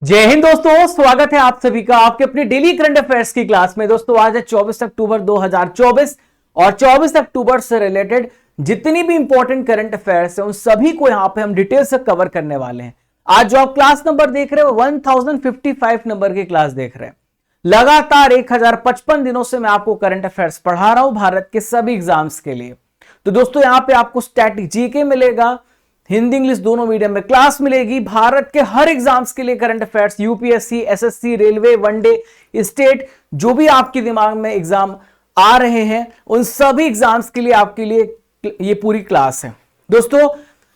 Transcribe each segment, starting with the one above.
जय हिंद दोस्तों, स्वागत है आप सभी का आपके अपने डेली करंट अफेयर्स की क्लास में। दोस्तों आज है 24 अक्टूबर 2024 और 24 अक्टूबर से रिलेटेड जितनी भी इंपॉर्टेंट करंट अफेयर्स हैं उन सभी को यहां पे हम डिटेल से कवर करने वाले हैं। आज जो आप क्लास नंबर देख रहे हो 1055 नंबर की क्लास देख रहे हैं। लगातार 1055 दिनों से मैं आपको करंट अफेयर्स पढ़ा रहा हूं भारत के सभी एग्जाम्स के लिए। तो दोस्तों यहां पे आपको स्टैटिक जीके मिलेगा, हिंदी इंग्लिश दोनों मीडियम में क्लास मिलेगी। भारत के हर एग्जाम्स के लिए current affairs, UPSC, SSC, railway, one day, state, जो भी आपके दिमाग में एग्जाम आ रहे हैं उन सभी एग्जाम्स के लिए आपके लिए ये पूरी क्लास है। दोस्तों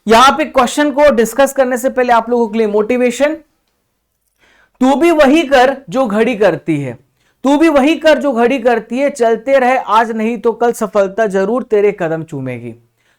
यहां पे क्वेश्चन को डिस्कस करने से पहले आप लोगों के लिए मोटिवेशन, तू भी वही कर जो घड़ी करती है, तू भी वही कर जो घड़ी करती है, चलते रहे आज नहीं तो कल सफलता जरूर तेरे कदम चूमेगी।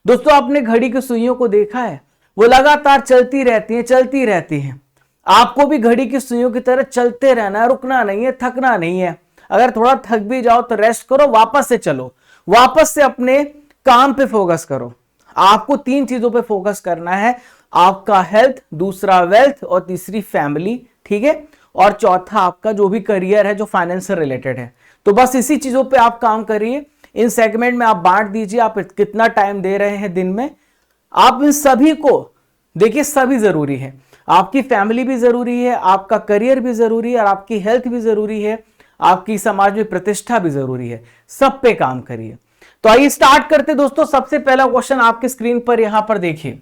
दोस्तों आपने घड़ी की सुइयों को देखा है, वो लगातार चलती रहती हैं। आपको भी घड़ी की सुइयों की तरह चलते रहना है, रुकना नहीं है, थकना नहीं है। अगर थोड़ा थक भी जाओ तो रेस्ट करो, वापस से चलो, वापस से अपने काम पे फोकस करो। आपको 3 चीजों पे फोकस करना है, आपका हेल्थ, दूसरा वेल्थ और तीसरी फैमिली, ठीक है, और चौथा आपका जो भी करियर है जो फाइनेंस से रिलेटेड है। तो बस इसी चीजों पे आप काम करिए। इन सेगमेंट में आप बांट दीजिए, आप कितना टाइम दे रहे हैं दिन में। आप इन सभी को देखिए, सभी जरूरी है। आपकी फैमिली भी जरूरी है, आपका करियर भी जरूरी है और आपकी हेल्थ भी जरूरी है, आपकी समाज में प्रतिष्ठा भी जरूरी है। सब पे काम करिए। तो आइए स्टार्ट करते दोस्तों। सबसे पहला क्वेश्चन आपके स्क्रीन पर यहां पर देखिए,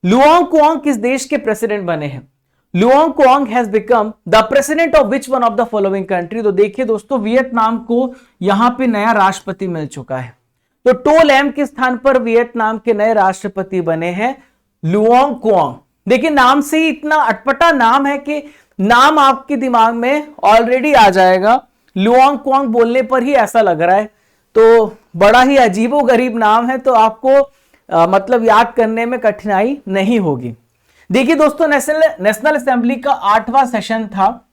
लुओंग क्वांग किस देश के प्रेसिडेंट बने हैं? Luong Quang has become the president of which one of the following country? तो देखिए दोस्तों, वियतनाम को यहां पे नया राष्ट्रपति मिल चुका है। तो टो लैम के स्थान पर वियतनाम के नए राष्ट्रपति बने हैं लुओंग क्वांग। देखिए नाम से ही इतना अटपटा नाम है कि नाम आपके दिमाग में ऑलरेडी आ जाएगा। लुओंग क्वांग बोलने पर ही ऐसा लग रहा है, तो बड़ा ही अजीबोगरीब नाम है, तो आपको मतलब याद करने में कठिनाई नहीं होगी। देखिए दोस्तों, नेशनल असेंबली का 8वां सेशन था।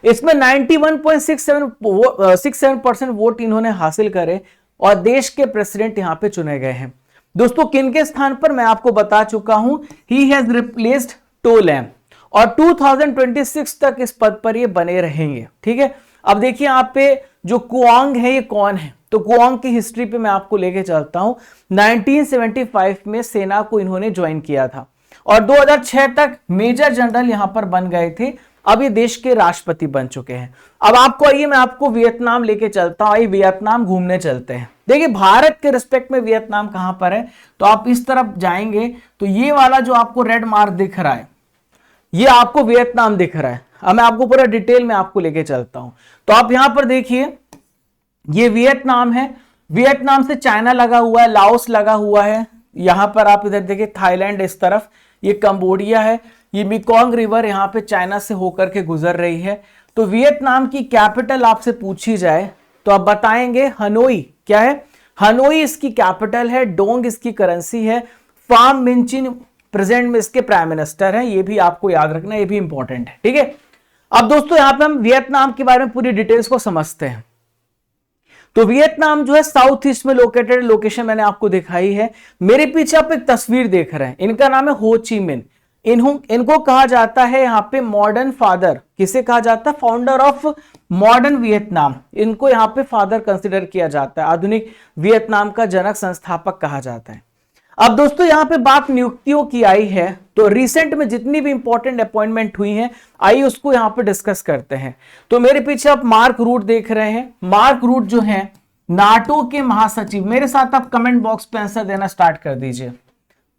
इसमें 91.67% वोट इन्होंने हासिल करे और देश के प्रेसिडेंट यहां पे चुने गए हैं। दोस्तों किन के स्थान पर मैं आपको बता चुका हूं, he has replaced To Lam और 2026 तक इस पद पर ये बने रहेंगे। ठीक है, अब देखिए यहां पे जो कुआंग है ये कौन है? तो कुआंग की हिस्ट्री पे मैं आपको लेके चलता हूं। 1975 में सेना को इन्होंने ज्वाइन किया था और 2006 तक मेजर जनरल यहां पर बन गए थे। अब ये देश के राष्ट्रपति बन चुके हैं। अब आपको आइए मैं आपको वियतनाम लेके चलता हूं। आइए वियतनाम घूमने चलते हैं। देखिए भारत के रिस्पेक्ट में वियतनाम कहां पर है, तो आप इस तरफ जाएंगे तो ये वाला जो आपको रेड मार्क दिख रहा है ये आपको वियतनाम दिख रहा है। अब मैं आपको पूरा डिटेल में आपको लेके चलता हूं। तो आप यहां पर देखिए ये वियतनाम है, वियतनाम से चाइना लगा हुआ है, लाओस लगा हुआ है, यहां पर आप इधर देखिए थाईलैंड इस तरफ, ये कंबोडिया है, ये मेकोंग रिवर यहां पे चाइना से होकर के गुजर रही है। तो वियतनाम की कैपिटल आपसे पूछी जाए तो आप बताएंगे हनोई। क्या है? हनोई इसकी कैपिटल है, डोंग इसकी करेंसी है, फाम मिंचिन प्रेजेंट में इसके प्राइम मिनिस्टर हैं। ये भी आपको याद रखना, ये भी इंपॉर्टेंट है। ठीक है, अब दोस्तों यहां पे हम वियतनाम के बारे में पूरी डिटेल्स को समझते हैं। तो वियतनाम जो है साउथ ईस्ट में लोकेटेड, लोकेशन मैंने आपको दिखाई है। मेरे पीछे आप एक तस्वीर देख रहे हैं, इनका नाम है हो ची मिन। इनको कहा जाता है यहां पे मॉडर्न फादर। किसे कहा जाता है? Founder of modern Vietnam. इनको यहां पे फादर कंसिडर किया जाता है, आधुनिक वियतनाम का जनक, संस्थापक कहा जाता है। अब दोस्तों यहां पे बात नियुक्तियों की आई है, तो रिसेंट में जितनी भी इंपॉर्टेंट अपॉइंटमेंट हुई हैं आइए उसको यहां पे डिस्कस करते हैं। तो मेरे पीछे आप मार्क रूट देख रहे हैं। मार्क रूट जो है नाटो के महासचिव। मेरे साथ आप कमेंट बॉक्स पे आंसर देना स्टार्ट कर दीजिए।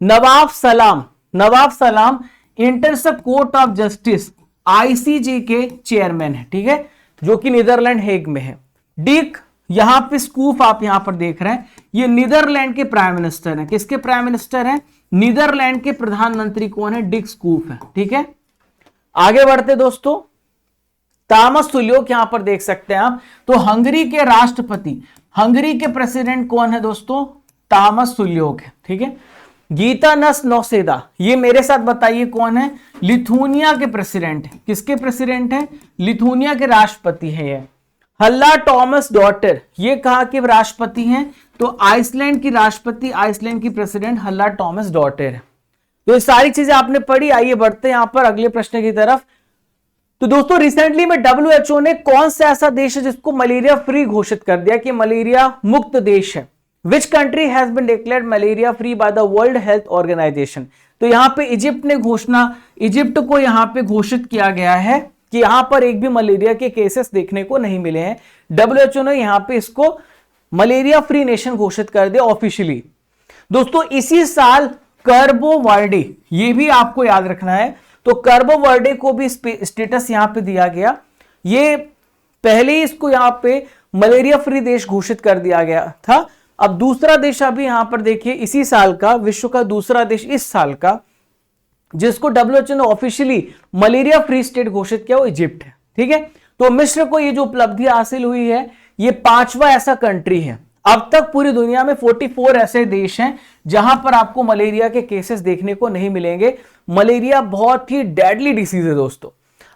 नवाब सलाम, नवाब सलाम intercept court of justice ICJ के चेयरमैन है। ठीक है, जो कि नीदरलैंड हेग में है। डिक यहां पे स्कूफ आप यहां पर देख रहे हैं, ये नीदरलैंड के प्राइम मिनिस्टर हैं। किसके प्राइम मिनिस्टर हैं? नीदरलैंड के प्रधानमंत्री कौन है? डिक स्कूफ है। ठीक है, आगे बढ़ते दोस्तों। तामस तुल्योक यहां पर देख सकते हैं आप। तो हंगरी के राष्ट्रपति, हंगरी के प्रेसिडेंट कौन है दोस्तों? तामस तुल्योक है। ठीक है, गीतानस नौसेदा, ये मेरे साथ बताइए कौन है? लिथुनिया के प्रेसिडेंट। किसके प्रेसिडेंट है? लिथुनिया के राष्ट्रपति है ये। हल्ला टॉमस डॉटर, ये कहा कि राष्ट्रपति हैं? तो आइसलैंड की राष्ट्रपति, आइसलैंड की प्रेसिडेंट हल्ला टॉमस डॉटर है। तो ये सारी चीजें आपने पढ़ी। आइए बढ़ते हैं यहां पर अगले प्रश्न की तरफ। तो दोस्तों रिसेंटली में WHO ने कौन सा ऐसा देश है जिसको मलेरिया फ्री घोषित कर दिया कि मलेरिया मुक्त देश है? Which country has been declared malaria free by the World Health Organization? तो यहां पे इजिप्ट को यहां पे घोषित किया गया है कि यहां पर एक भी मलेरिया के केसेस देखने को नहीं मिले हैं। WHO ने यहां पे इसको मलेरिया फ्री नेशन घोषित कर दिया ऑफिशियली। दोस्तों इसी साल कर्बो वर्डे, ये भी आपको याद रखना है, तो कर्बो वर्डे को भी स्टेटस यहां पे दिया गया। ये पहले ही इसको यहां पे मलेरिया फ्री देश घोषित कर दिया गया था। अब दूसरा देश अभी यहां पर देखिए इसी साल का, विश्व का दूसरा देश इस साल का जिसको WHO ने ऑफिशियली मलेरिया फ्री स्टेट घोषित किया वो इजिप्ट है। ठीक है, तो मिस्र को ये जो उपलब्धि हासिल हुई है ये 5वां ऐसा कंट्री है। अब तक पूरी दुनिया में 44 ऐसे देश हैं जहां पर आपको मलेरिया के केसेस देखने को नहीं मिलेंगे। मलेरिया बहुत ही डेडली डिसीज है दोस्तों,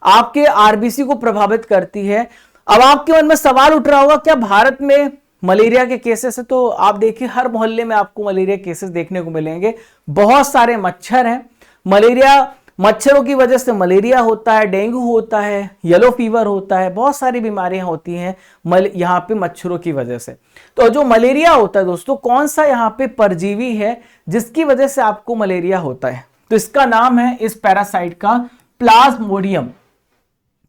आपके आरबीसी को प्रभावित करती है। अब आपके मन में सवाल उठ रहा होगा क्या भारत में मलेरिया के केसेस है? तो आप देखिए हर मोहल्ले में आपको मलेरिया केसेस देखने को मिलेंगे। बहुत सारे मच्छर हैं, मच्छरों की वजह से मलेरिया होता है, डेंगू होता है, येलो फीवर होता है, बहुत सारी बीमारियां होती हैं यहाँ पे मच्छरों की वजह से। तो जो मलेरिया होता है दोस्तों, कौन सा यहाँ पे परजीवी है जिसकी वजह से आपको मलेरिया होता है? तो इसका नाम है इस पैरासाइट का प्लाज्मोडियम।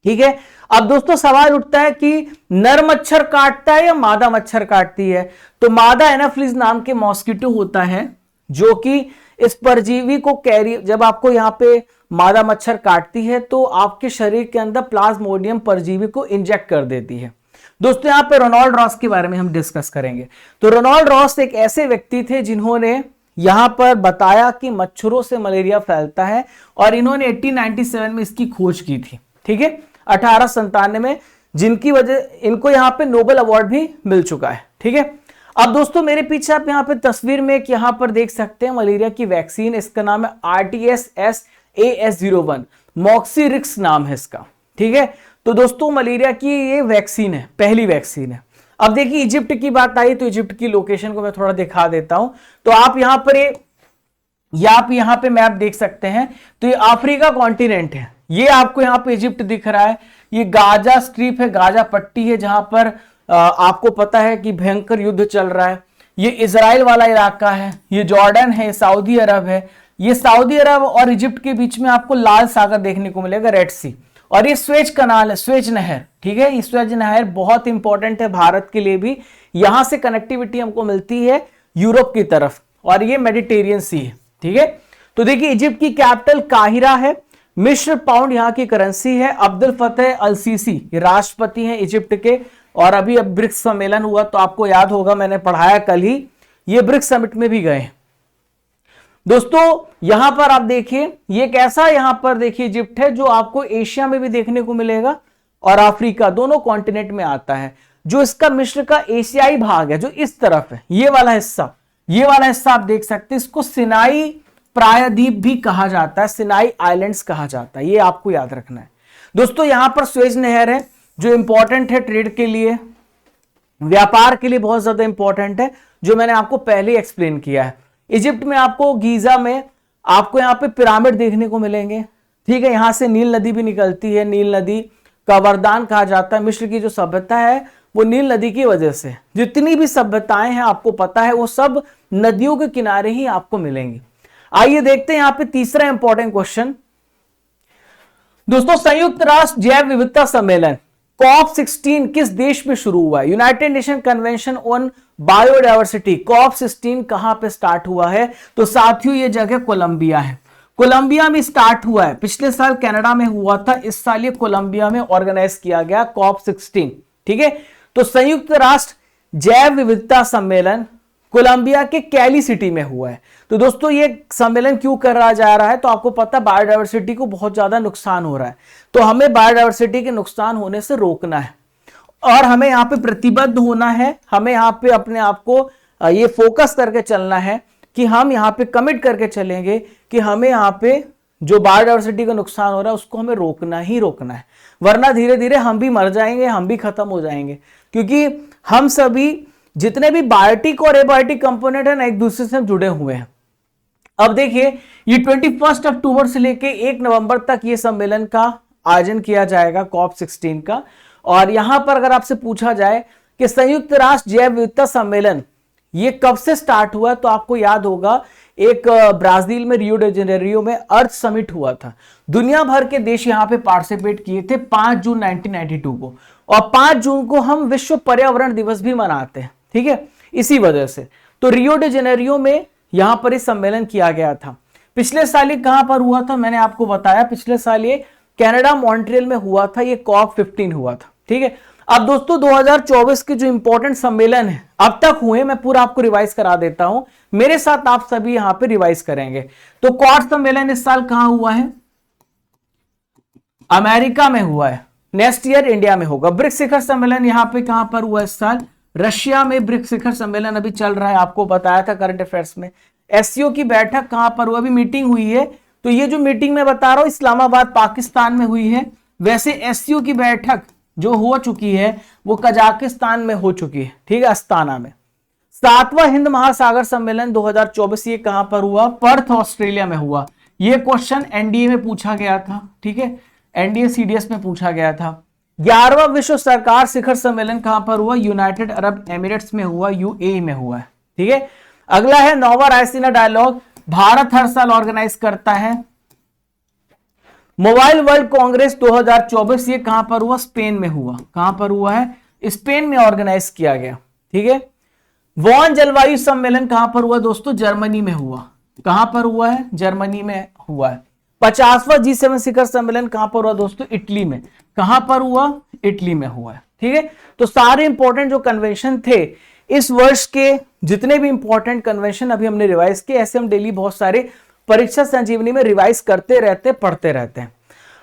ठीक है, अब दोस्तों सवाल उठता है कि नर मच्छर काटता है या मादा मच्छर काटती है? तो मादा एनाफिलिस नाम के मॉस्किटो होता है जो कि इस परजीवी को कैरी, जब आपको यहाँ पे मादा मच्छर काटती है तो आपके शरीर के अंदर प्लाज्मोडियम परजीवी को इंजेक्ट कर देती है। दोस्तों यहाँ पे रोनाल्ड रॉस के बारे में हम डिस्कस करेंगे। तो रोनाल्ड रॉस एक ऐसे व्यक्ति थे जिन्होंने यहां पर बताया कि मच्छरों से मलेरिया फैलता है और इन्होंने 1897 में इसकी खोज की थी। ठीक है, 1897 में, जिनकी वजह इनको यहां पे नोबेल अवार्ड भी मिल चुका है। ठीक है, अब दोस्तों मेरे पीछे आप यहां पे तस्वीर में एक यहां पर देख सकते हैं मलेरिया की वैक्सीन, इसका नाम है RTS-AS01, मॉक्सीरिक्स नाम है इसका। ठीक है, तो दोस्तों मलेरिया की ये वैक्सीन है, पहली वैक्सीन है। अब देखिए इजिप्ट की बात आई तो इजिप्ट की लोकेशन को मैं थोड़ा दिखा देता हूं। तो आप यहां पर आप यहां पे मैप देख सकते हैं, तो ये अफ्रीका कॉन्टिनेंट है, ये आपको यहां पे इजिप्ट दिख रहा है। ये गाजा स्ट्रिप है, गाजा पट्टी है जहां पर आपको पता है कि भयंकर युद्ध चल रहा है। ये इजराइल वाला इलाका है, ये जॉर्डन है, सऊदी अरब है। ये सऊदी अरब और इजिप्ट के बीच में आपको लाल सागर देखने को मिलेगा, रेड सी। और ये स्वेज कनाल है, स्वेज नहर। ठीक है, ये स्वेज नहर बहुत इंपॉर्टेंट है भारत के लिए भी, यहां से कनेक्टिविटी हमको मिलती है यूरोप की तरफ, और ये मेडिटेरियन सी है। ठीक है, तो देखिए इजिप्ट की कैपिटल काहिरा है, मिस्र पाउंड यहाँ की करेंसी है। अब्दुल फतेह अल सीसी राष्ट्रपति हैं इजिप्ट के, और अभी अब ब्रिक्स सम्मेलन हुआ तो आपको याद होगा, मैंने पढ़ाया कल ही, ये ब्रिक्स समिट में भी गए। दोस्तों यहां पर आप देखिए ये कैसा, यहां पर देखिए इजिप्ट है जो आपको एशिया में भी देखने को मिलेगा और अफ्रीका, दोनों कॉन्टिनेंट में आता है। जो इसका मिस्र का एशियाई भाग है जो इस तरफ है, ये वाला हिस्सा आप देख सकते हैं, इसको सिनाई प्रायद्वीप भी कहा जाता है, सिनाई आइलैंड्स कहा जाता है, ये आपको याद रखना है। दोस्तों यहां पर स्वेज नहर है जो इंपॉर्टेंट है ट्रेड के लिए, व्यापार के लिए बहुत ज्यादा इंपॉर्टेंट है, जो मैंने आपको पहले ही एक्सप्लेन किया है। इजिप्ट में आपको गीजा में आपको यहाँ पे पिरामिड देखने को मिलेंगे। ठीक है, यहां से नील नदी भी निकलती है, नील नदी का वरदान कहा जाता है। मिस्र की जो सभ्यता है वो नील नदी की वजह से, जितनी भी सभ्यताएं हैं आपको पता है वो सब नदियों के किनारे ही आपको मिलेंगी। आइए देखते हैं यहाँ पे तीसरा इंपॉर्टेंट क्वेश्चन। दोस्तों संयुक्त राष्ट्र जैव विविधता सम्मेलन COP16 किस देश में शुरू हुआ है? United nation convention on biodiversity, COP16 कहां पे स्टार्ट हुआ है? तो साथियों ये जगह कोलंबिया है, कोलंबिया में स्टार्ट हुआ है। पिछले साल कनाडा में हुआ था, इस साल ये कोलंबिया में ऑर्गेनाइज किया गया COP16। ठीक है, तो संयुक्त राष्ट्र जैव विविधता सम्मेलन कोलंबिया के कैली सिटी में हुआ है। तो दोस्तों ये सम्मेलन क्यों करा जा रहा है? तो आपको पता बायोडायवर्सिटी को बहुत ज्यादा नुकसान हो रहा है, तो हमें बायोडायवर्सिटी के नुकसान होने से रोकना है और हमें यहाँ पे प्रतिबद्ध होना है। हमें यहाँ पे अपने आप को ये फोकस करके चलना है कि हम यहाँ पे कमिट करके चलेंगे कि हमें यहाँ पे जो बायोडायवर्सिटी का नुकसान हो रहा है उसको हमें रोकना ही रोकना है, वरना धीरे धीरे हम भी मर जाएंगे, हम भी खत्म हो जाएंगे। क्योंकि हम सभी जितने भी बायोटिक और एबायोटिक कंपोनेंट है ना, एक दूसरे से जुड़े हुए हैं। अब देखिए ये 21 अक्टूबर से लेके 1 नवंबर तक ये सम्मेलन का आयोजन किया जाएगा COP16 का। और यहां पर अगर आपसे पूछा जाए कि संयुक्त राष्ट्र जैव विविधता सम्मेलन ये कब से स्टार्ट हुआ, तो आपको याद होगा एक ब्राजील में रियो डी जेनेरियो में अर्थ समिट हुआ था। दुनिया भर के देश यहां पे पार्टिसिपेट किए थे 5 जून 1992 को, और 5 जून को हम विश्व पर्यावरण दिवस भी मनाते हैं, ठीक है, इसी वजह से। तो रियो डी जेनेरियो में यहां पर इस सम्मेलन किया गया था। पिछले साल ये कहां पर हुआ था, मैंने आपको बताया पिछले साल ये कनाडा मॉन्ट्रियल में हुआ था, ये COP15 हुआ था, ठीक है। अब दोस्तों 2024 के जो इंपॉर्टेंट सम्मेलन है अब तक हुए, मैं पूरा आपको रिवाइज करा देता हूं, मेरे साथ आप सभी यहां पे रिवाइज करेंगे। तो क्वाड सम्मेलन इस साल कहां हुआ है, अमेरिका में हुआ है। नेक्स्ट ईयर इंडिया में होगा। ब्रिक्स शिखर सम्मेलन यहां पे कहां पर हुआ इस साल, रशिया में ब्रिक्स शिखर सम्मेलन अभी चल रहा है, आपको बताया था करंट अफेयर्स में। एससीओ की बैठक कहां पर हुआ, अभी मीटिंग हुई है, तो ये जो मीटिंग में बता रहा हूं इस्लामाबाद पाकिस्तान में हुई है। वैसे एससीओ की बैठक जो हो चुकी है वो कजाकिस्तान में हो चुकी है, ठीक है, अस्ताना में। 7वां हिंद महासागर सम्मेलन 2024 ये कहां पर हुआ, पर्थ ऑस्ट्रेलिया में हुआ। ये क्वेश्चन एनडीए में पूछा गया था, ठीक है, एनडीए सीडीएस में पूछा गया था। 11वां विश्व सरकार शिखर सम्मेलन कहां पर हुआ, यूनाइटेड अरब एमिरेट्स में हुआ, यूएई में हुआ है, ठीक है। अगला है 9वां रायसीना डायलॉग, भारत हर साल ऑर्गेनाइज करता है। मोबाइल वर्ल्ड कांग्रेस 2024 ये कहां पर हुआ, स्पेन में हुआ। कहां पर हुआ है, स्पेन में ऑर्गेनाइज किया गया, ठीक है। वॉन जलवायु सम्मेलन कहां पर हुआ दोस्तों, जर्मनी में हुआ। कहां पर हुआ है, जर्मनी में हुआ है। 50वां G7 शिखर सम्मेलन कहां पर हुआ दोस्तों, इटली में। कहां पर हुआ, इटली में हुआ है, ठीक है। तो सारे इंपॉर्टेंट जो कन्वेंशन थे इस वर्ष के, जितने भी इंपॉर्टेंट कन्वेंशन अभी हमने रिवाइज किए, ऐसे हम डेली बहुत सारे परीक्षा संजीवनी में रिवाइज करते रहते, पढ़ते रहते हैं।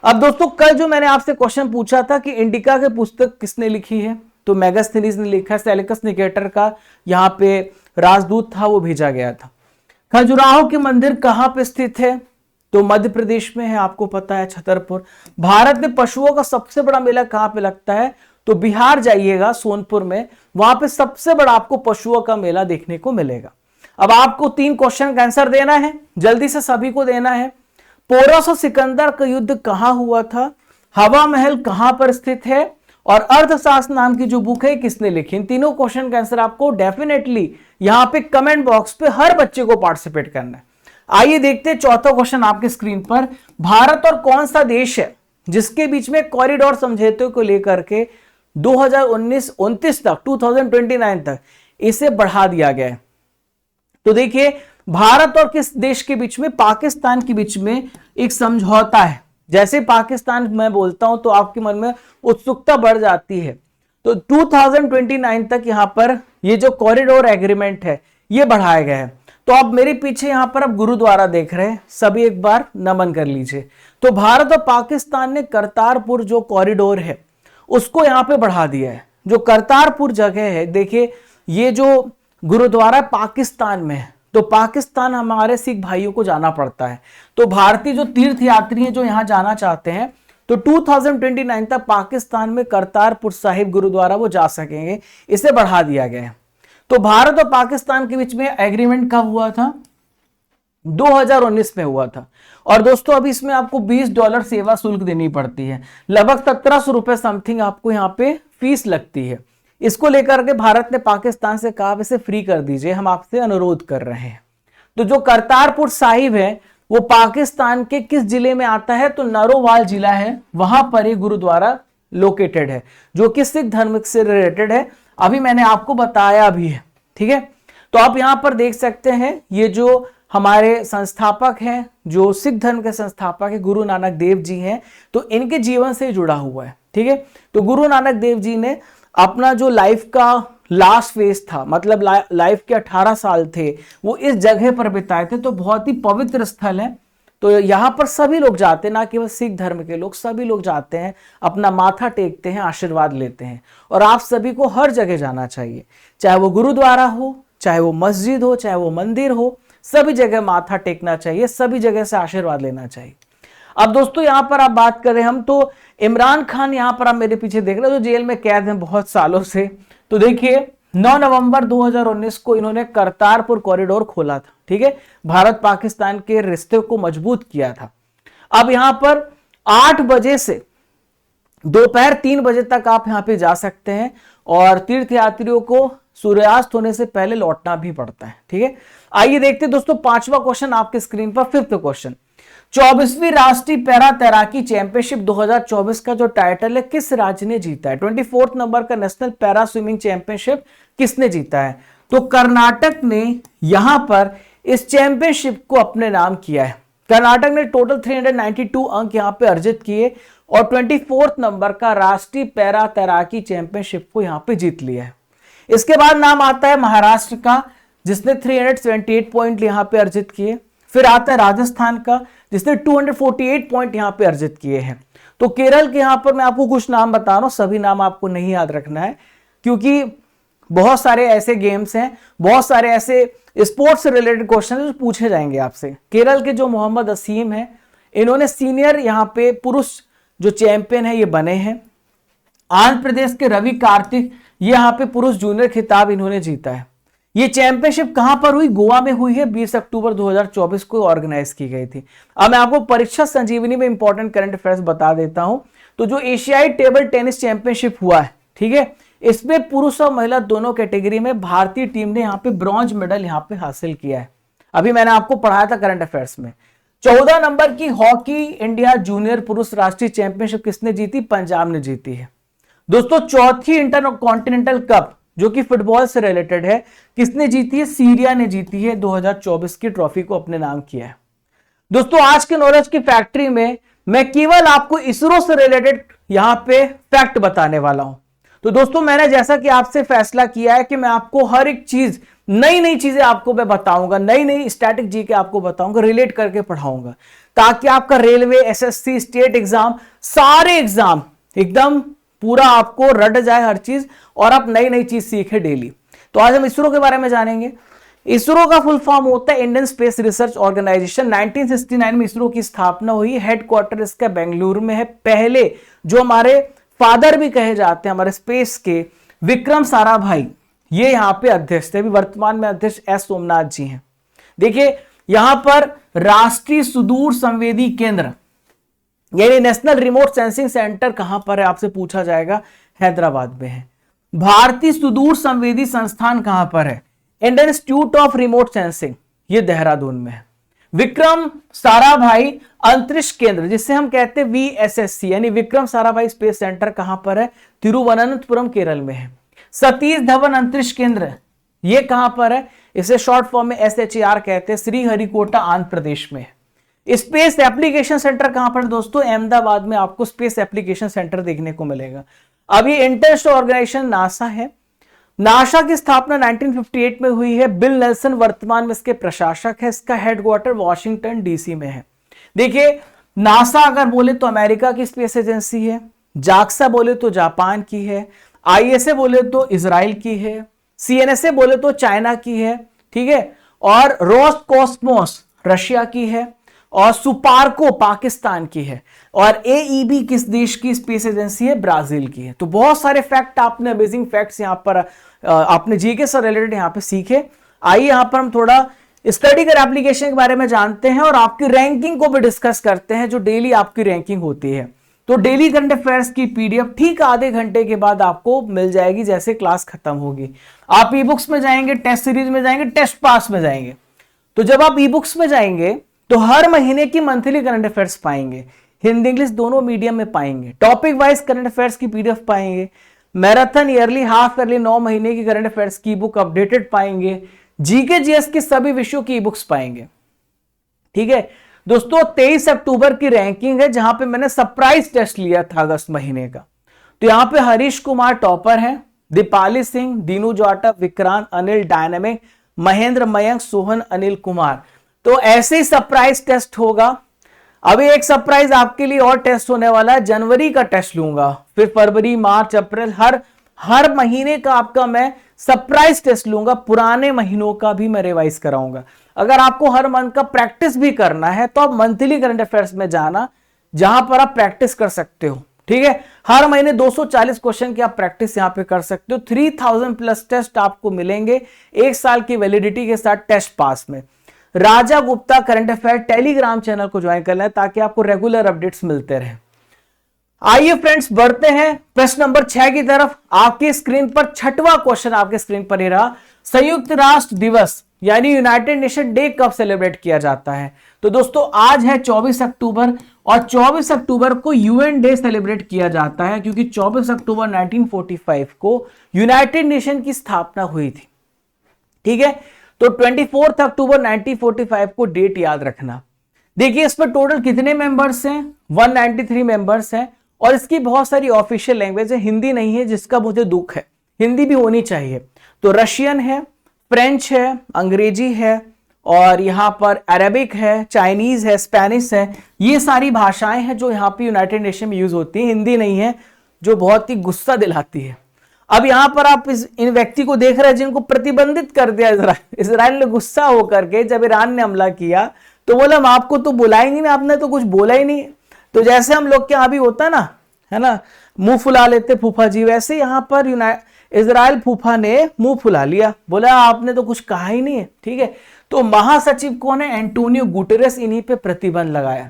अब दोस्तों कल जो मैंने आपसे क्वेश्चन पूछा था कि इंडिका की पुस्तक किसने लिखी है, तो मेगास्थनीज ने लिखा है। सेलिकस निकेटर का यहाँ पे राजदूत था, वो भेजा गया था। खजुराहो के मंदिर कहाँ पे स्थित है, तो मध्य प्रदेश में है, आपको पता है, छतरपुर। भारत में पशुओं का सबसे बड़ा मेला कहाँ पे लगता है, तो बिहार जाइएगा, सोनपुर में, वहां पे सबसे बड़ा आपको पशुओं का मेला देखने को मिलेगा। अब आपको 3 क्वेश्चन का आंसर देना है, जल्दी से सभी को देना है। पोरस और सिकंदर का युद्ध कहां हुआ था, हवा महल कहां पर स्थित है, और अर्थशास्त्र नाम की जो बुक है किसने लिखी। इन तीनों क्वेश्चन का आंसर आपको डेफिनेटली यहां पे कमेंट बॉक्स पे हर बच्चे को पार्टिसिपेट करना है। आइए देखते हैं चौथा क्वेश्चन आपके स्क्रीन पर। भारत और कौन सा देश है जिसके बीच में कॉरिडोर समझौते को लेकर के 2029 तक 2029 तक इसे बढ़ा दिया गया है। तो देखिए भारत और किस देश के बीच में, पाकिस्तान के बीच में एक समझौता है। जैसे पाकिस्तान मैं बोलता हूं तो आपके मन में उत्सुकता बढ़ जाती है। तो 2029 तक यहां पर ये जो कॉरिडोर एग्रीमेंट है ये बढ़ाया गया है। तो आप मेरे पीछे यहां पर आप गुरुद्वारा देख रहे हैं, सभी एक बार नमन कर लीजिए। तो भारत और पाकिस्तान ने करतारपुर जो कॉरिडोर है उसको यहां पे बढ़ा दिया है। जो करतारपुर जगह है, देखिए ये जो गुरुद्वारा पाकिस्तान में है, तो पाकिस्तान हमारे सिख भाइयों को जाना पड़ता है। तो भारतीय जो तीर्थ यात्री हैं जो यहां जाना चाहते हैं, तो 2029 तक पाकिस्तान में करतारपुर साहिब गुरुद्वारा वो जा सकेंगे, इसे बढ़ा दिया गया है। तो भारत और पाकिस्तान के बीच में एग्रीमेंट कब हुआ था, 2019 में हुआ था। और दोस्तों अभी इसमें आपको $20 सेवा शुल्क देनी पड़ती है, लगभग 1700 रुपए समथिंग आपको यहाँ पे फीस लगती है। इसको लेकर के भारत ने पाकिस्तान से कहा इसे फ्री कर दीजिए, हम आपसे अनुरोध कर रहे हैं। तो जो करतारपुर साहिब है वो पाकिस्तान के किस जिले में आता है, तो नरोवाल जिला है, वहां पर ये गुरुद्वारा लोकेटेड है जो कि सिख धर्म से रिलेटेड है। अभी मैंने आपको बताया भी है, ठीक है। तो आप यहां पर देख सकते हैं ये जो हमारे संस्थापक हैं, जो सिख धर्म के संस्थापक है गुरु नानक देव जी हैं, तो इनके जीवन से जुड़ा हुआ है, ठीक है। तो गुरु नानक देव जी ने अपना जो लाइफ का लास्ट फेज था, मतलब लाइफ के 18 साल थे वो इस जगह पर बिताए थे। तो बहुत ही पवित्र स्थल है। तो यहां पर सभी लोग जाते हैं, ना केवल सिख धर्म के लोग, सभी लोग जाते हैं, अपना माथा टेकते हैं, आशीर्वाद लेते हैं। और आप सभी को हर जगह जाना चाहिए, चाहे वो गुरुद्वारा हो, चाहे वो मस्जिद हो, चाहे वो मंदिर हो, सभी जगह माथा टेकना चाहिए, सभी जगह से आशीर्वाद लेना चाहिए। अब दोस्तों यहां पर आप बात करें हम, तो इमरान खान यहां पर आप मेरे पीछे देख रहे हो जो जेल में कैद हैं बहुत सालों से। तो देखिए 9 नवंबर 2019 को इन्होंने करतारपुर कॉरिडोर खोला था, ठीक है, भारत पाकिस्तान के रिश्ते को मजबूत किया था। अब यहां पर 8 बजे से दोपहर 3 बजे तक आप यहां पे जा सकते हैं और तीर्थयात्रियों को सूर्यास्त होने से पहले लौटना भी पड़ता है, ठीक है। आइए देखते हैं दोस्तों 5वां क्वेश्चन आपके स्क्रीन पर। 5th क्वेश्चन, 24वीं राष्ट्रीय पैरा तैराकी चैंपियनशिप 2024 का जो टाइटल है किस राज्य ने जीता है? 24th नंबर का नेशनल पैरा स्विमिंग चैंपियनशिप किसने जीता है? तो कर्नाटक ने यहां पर इस चैंपियनशिप को अपने नाम किया है। कर्नाटक ने टोटल 392 अंक यहां पे अर्जित किए और 24th नंबर का राष्ट्रीय पैरा तैराकी चैंपियनशिप को यहां पे जीत लिया है। इसके बाद नाम आता है महाराष्ट्र का, जिसने 378 पॉइंट यहां पे अर्जित किए। फिर आता है राजस्थान का, जिसने 248 पॉइंट यहां पे अर्जित किए हैं। तो केरल के यहां पर मैं आपको कुछ नाम बता रहा हूं, सभी नाम आपको नहीं याद रखना है, क्योंकि बहुत सारे ऐसे गेम्स हैं, बहुत सारे ऐसे स्पोर्ट्स से रिलेटेड क्वेश्चन जो पूछे जाएंगे आपसे। केरल के जो मोहम्मद असीम है, इन्होंने सीनियर यहां पे पुरुष जो चैंपियन है ये बने हैं। आंध्र प्रदेश के रवि कार्तिक, ये यहां पे पुरुष जूनियर खिताब इन्होंने जीता है। ये चैंपियनशिप कहां पर हुई? गोवा में हुई है, 20 अक्टूबर 2024 को ऑर्गेनाइज की गई थी। अब मैं आपको परीक्षा संजीवनी में इंपॉर्टेंट करंट अफेयर्स बता देता हूं। तो जो एशियाई टेबल टेनिस चैंपियनशिप हुआ है, ठीक है, इसमें पुरुष और महिला दोनों कैटेगरी में भारतीय टीम ने यहां पे ब्रॉन्ज मेडल यहां पे हासिल किया है। अभी मैंने आपको पढ़ाया था करंट अफेयर्स में। 14 नंबर की हॉकी इंडिया जूनियर पुरुष राष्ट्रीय चैंपियनशिप किसने जीती? पंजाब ने जीती है। दोस्तों चौथी इंटर कॉन्टिनेंटल कप जो कि फुटबॉल से रिलेटेड है, किसने जीती है? सीरिया ने जीती है। 2024 की ट्रॉफी को अपने नाम किया है। दोस्तों आज के नॉलेज की फैक्ट्री में मैं केवल आपको इसरो से रिलेटेड यहां पे फैक्ट बताने वाला हूं। तो दोस्तों मैंने जैसा कि आपसे फैसला किया है कि मैं आपको हर एक चीज, नई नई चीजें आपको मैं बताऊंगा, नई नई स्टैटिक जी के आपको बताऊंगा, रिलेट करके पढ़ाऊंगा, ताकि आपका रेलवे, एसएससी, स्टेट एग्जाम, सारे एग्जाम एकदम पूरा आपको रट जाए हर चीज और आप नई नई चीज सीखे डेली। तो आज हम इसरो के बारे में जानेंगे। इसरो का फुल फॉर्म होता है इंडियन स्पेस रिसर्च ऑर्गेनाइजेशन। 1969 में इसरो की स्थापना हुई। हेडक्वार्टर इसका बेंगलुरु में है। पहले जो हमारे फादर भी कहे जाते हैं हमारे स्पेस के, विक्रम साराभाई, ये यहां पे अध्यक्ष थे। अभी वर्तमान में अध्यक्ष एस सोमनाथ जी हैं। देखिए यहां पर राष्ट्रीय सुदूर संवेदी केंद्र यानी नेशनल रिमोट सेंसिंग सेंटर कहां पर है आपसे पूछा जाएगा? हैदराबाद में है। भारतीय सुदूर संवेदी संस्थान कहां पर है? Indian institute of remote sensing, ये देहरादून में है। विक्रम साराभाई अंतरिक्ष केंद्र, जिसे हम कहते हैं वीएसएससी यानी विक्रम साराभाई स्पेस सेंटर, कहां पर है? तिरुवनंतपुरम केरल में है। सतीश धवन अंतरिक्ष केंद्र, ये कहां पर है? इसे शॉर्ट फॉर्म में SHAR कहते हैं। श्रीहरिकोटा आंध्र प्रदेश में है। स्पेस एप्लीकेशन सेंटर कहां पर? दोस्तों अहमदाबाद में आपको स्पेस एप्लीकेशन सेंटर देखने को मिलेगा। अब ये इंटरनेशनल ऑर्गेनाइजेशन नासा है। नासा की स्थापना 1958 में हुई है। बिल नेल्सन वर्तमान में इसके प्रशासक है। इसका हेडक्वार्टर वॉशिंगटन DC में है। देखिए नासा अगर बोले तो अमेरिका की स्पेस एजेंसी है। जाक्सा बोले तो जापान की है। ISA बोले तो इजराइल की है। CNSA बोले तो चाइना की है, ठीक है, और रोसकॉस्मोस रशिया की है और सुपार्को पाकिस्तान की है और AEB किस देश की स्पेस एजेंसी है? ब्राजील की है। तो बहुत सारे फैक्ट आपने, अमेजिंग फैक्ट्स यहां पर आपने जीके से रिलेटेड यहां पे सीखे। आइए यहां पर हम थोड़ा स्टडी कर एप्लीकेशन के बारे में जानते हैं और आपकी रैंकिंग को भी डिस्कस करते हैं, जो डेली आपकी रैंकिंग होती है। तो डेली करंट अफेयर्स की PDF ठीक आधे घंटे के बाद आपको मिल जाएगी जैसे क्लास खत्म होगी। आप ई-बुक्स में जाएंगे, टेस्ट सीरीज में जाएंगे, टेस्ट पास में जाएंगे। तो जब आप ई-बुक्स में जाएंगे तो हर महीने की मंथली करंट अफेयर्स पाएंगे, हिंदी इंग्लिश दोनों मीडियम में पाएंगे। टॉपिक वाइज करंट अफेयर्स की PDF पाएंगे। मैराथन, ईयरली, हाफ ईयरली, 9 महीने की करंट अफेयर्स की बुक अपडेटेड पाएंगे। जीके जीएस के सभी विषयों की बुक्स पाएंगे, ठीक है दोस्तों। 23 अक्टूबर की रैंकिंग है, जहां पे मैंने सरप्राइज टेस्ट लिया था अगस्त महीने का। तो यहां पे हरीश कुमार टॉपर है, दीपाली सिंह, दीनू जाटव, विक्रांत, अनिल डायनामिक, महेंद्र, मयंक, सोहन, अनिल कुमार। तो ऐसे ही सरप्राइज टेस्ट होगा। अभी एक सरप्राइज आपके लिए और टेस्ट होने वाला है, जनवरी का टेस्ट लूंगा, फिर फरवरी, मार्च, अप्रैल, हर महीने का आपका मैं सरप्राइज टेस्ट लूंगा। पुराने महीनों का भी मैं रिवाइज कराऊंगा। अगर आपको हर मंथ का प्रैक्टिस भी करना है तो आप मंथली करंट अफेयर्स में जाना, जहां पर आप प्रैक्टिस कर सकते हो। ठीक है। हर महीने 240 क्वेश्चन की आप प्रैक्टिस यहां पे कर सकते हो। 3000 प्लस टेस्ट आपको मिलेंगे 1 साल की वैलिडिटी के साथ टेस्ट पास में। Raja Gupta current affair Telegram channel को ज्वाइन करना है ताकि आपको रेगुलर अपडेट्स मिलते रहे। आइए फ्रेंड्स बढ़ते हैं प्रश्न नंबर 6 की तरफ। आपकी स्क्रीन पर छठवां क्वेश्चन आपके स्क्रीन पर ही रहा, संयुक्त राष्ट्र दिवस यानी यूनाइटेड नेशन डे कब सेलिब्रेट किया जाता है? तो दोस्तों आज है 24 अक्टूबर और 24 अक्टूबर को यूएन डे सेलिब्रेट किया जाता है क्योंकि 24 अक्टूबर 1945 को यूनाइटेड नेशन की स्थापना हुई थी। ठीक है, तो 24 अक्टूबर 1945 को डेट याद रखना। देखिए इस पर टोटल कितने मेंबर्स हैं? 193 मेंबर्स हैं और इसकी बहुत सारी ऑफिशियल लैंग्वेज है, हिंदी नहीं है जिसका मुझे दुख है, हिंदी भी होनी चाहिए। तो रशियन है, फ्रेंच है, अंग्रेजी है और यहां पर अरेबिक है, चाइनीज है, स्पेनिश है। ये सारी भाषाएं हैं जो यहां पे यूनाइटेड नेशन में यूज होती है, हिंदी नहीं है जो बहुत ही गुस्सा दिलाती है। अब यहां पर आप इन व्यक्ति को देख रहे हैं जिनको प्रतिबंधित कर दिया इजराइल ने गुस्सा होकर के, जब ईरान ने हमला किया तो बोला हम आपको तो बुलाएंगे नहीं, आपने तो कुछ बोला ही नहीं। तो जैसे हम लोग के यहां भी होता ना, है ना, मुंह फुला लेते फूफा जी, वैसे यहां पर इजराइल फूफा ने मुंह फुला लिया, बोला आपने तो कुछ कहा ही नहीं है। ठीक है, तो महासचिव कौन है? एंटोनियो गुटेरेस, इन्हीं पे प्रतिबंध लगाया।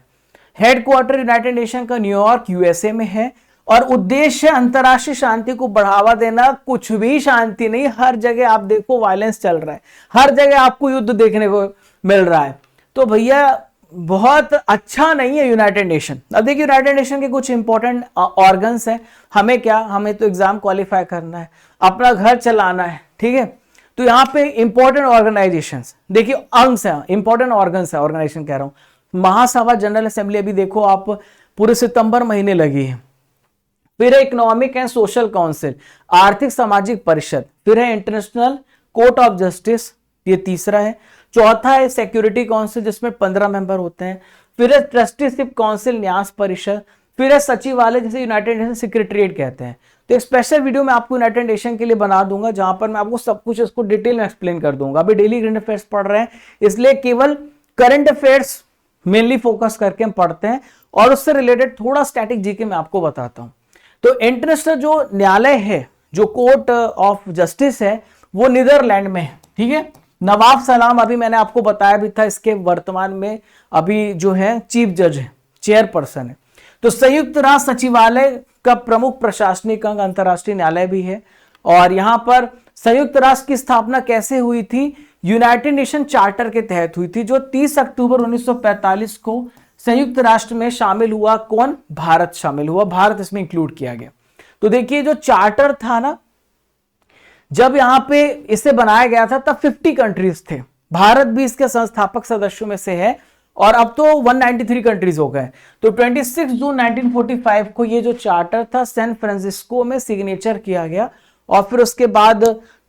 हेडक्वार्टर यूनाइटेड नेशन का न्यूयॉर्क यूएसए में है और उद्देश्य अंतरराष्ट्रीय शांति को बढ़ावा देना। कुछ भी शांति नहीं, हर जगह आप देखो वायलेंस चल रहा है, हर जगह आपको युद्ध देखने को मिल रहा है। तो भैया बहुत अच्छा नहीं है यूनाइटेड नेशन। अब देखिए यूनाइटेड नेशन के कुछ इंपॉर्टेंट ऑर्गन्स हैं, हमें क्या, हमें तो एग्जाम क्वालिफाई करना है, अपना घर चलाना है। ठीक है, तो यहाँ पे इंपॉर्टेंट ऑर्गेनाइजेशंस देखिए, अंग्स हैं, इंपॉर्टेंट ऑर्गन्स है, ऑर्गेनाइजेशन कह रहा हूं। महासभा जनरल असेंबली अभी देखो आप पूरे सितंबर महीने लगी है। फिर है इकोनॉमिक एंड सोशल काउंसिल, आर्थिक सामाजिक परिषद। फिर है इंटरनेशनल कोर्ट ऑफ जस्टिस, ये तीसरा है। चौथा है सिक्योरिटी काउंसिल जिसमें 15 मेंबर होते हैं। फिर है ट्रस्टीशिप काउंसिल, न्यास परिषद। फिर है सचिवालय जिसे यूनाइटेड नेशन सेक्रेटरीट कहते हैं। तो एक स्पेशल वीडियो मैं आपको यूनाइटेड नेशन के लिए बना दूंगा जहां पर मैं आपको सब कुछ इसको डिटेल में एक्सप्लेन कर दूंगा। अभी डेली करंट अफेयर्स पढ़ रहे हैं इसलिए केवल करंट अफेयर्स मेनली फोकस करके हम पढ़ते हैं और उससे रिलेटेड थोड़ा स्टैटिक जीके मैं आपको बताता हूं। तो इंटरनेशनल जो न्यायालय है, जो कोर्ट ऑफ जस्टिस है, वो नीदरलैंड में है। ठीक है, नवाब सलाम अभी मैंने आपको बताया भी था, इसके वर्तमान में अभी जो है चीफ जज है, चेयरपर्सन है। तो संयुक्त राष्ट्र सचिवालय का प्रमुख प्रशासनिक अंग अंतरराष्ट्रीय न्यायालय भी है। और यहां पर संयुक्त राष्ट्र की स्थापना कैसे हुई थी? यूनाइटेड नेशन चार्टर के तहत हुई थी, जो 30 अक्टूबर 1945 को संयुक्त राष्ट्र में शामिल हुआ। कौन? भारत शामिल हुआ, भारत इसमें इंक्लूड किया गया। तो देखिए जो चार्टर था ना, जब यहां पे इसे बनाया गया था तब 50 कंट्रीज थे, भारत भी इसके संस्थापक सदस्यों में से है और अब तो 193 कंट्रीज हो गए। तो 26 जून 1945 को ये जो चार्टर था सैन फ्रांसिस्को में सिग्नेचर किया गया और फिर उसके बाद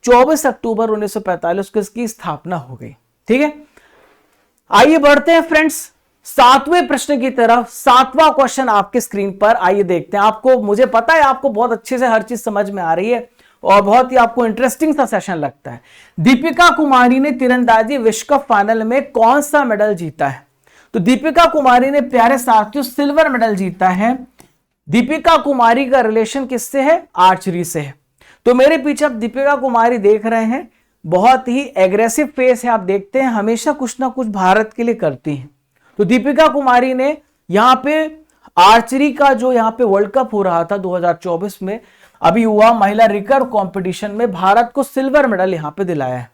24 अक्टूबर 1945 को इसकी स्थापना हो गई। ठीक है, आइए बढ़ते हैं फ्रेंड्स 7वें प्रश्न की तरफ। 7वां क्वेश्चन आपके स्क्रीन पर, आइए देखते हैं। आपको, मुझे पता है आपको बहुत अच्छे से हर चीज समझ में आ रही है और बहुत ही आपको इंटरेस्टिंग सा सेशन लगता है। दीपिका कुमारी ने तीरंदाजी विश्व कप फाइनल में कौन सा मेडल जीता है? तो दीपिका कुमारी ने, प्यारे साथियों, सिल्वर मेडल जीता है। दीपिका कुमारी का रिलेशन किससे है? आर्चरी से है। तो मेरे पीछे आप दीपिका कुमारी देख रहे हैं, बहुत ही एग्रेसिव फेस है, आप देखते हैं हमेशा कुछ ना कुछ भारत के लिए करती हैं। तो दीपिका कुमारी ने यहां पे आर्चरी का जो यहां पे वर्ल्ड कप हो रहा था 2024 में अभी हुआ, महिला रिकर्व कंपटीशन में भारत को सिल्वर मेडल यहां पे दिलाया है।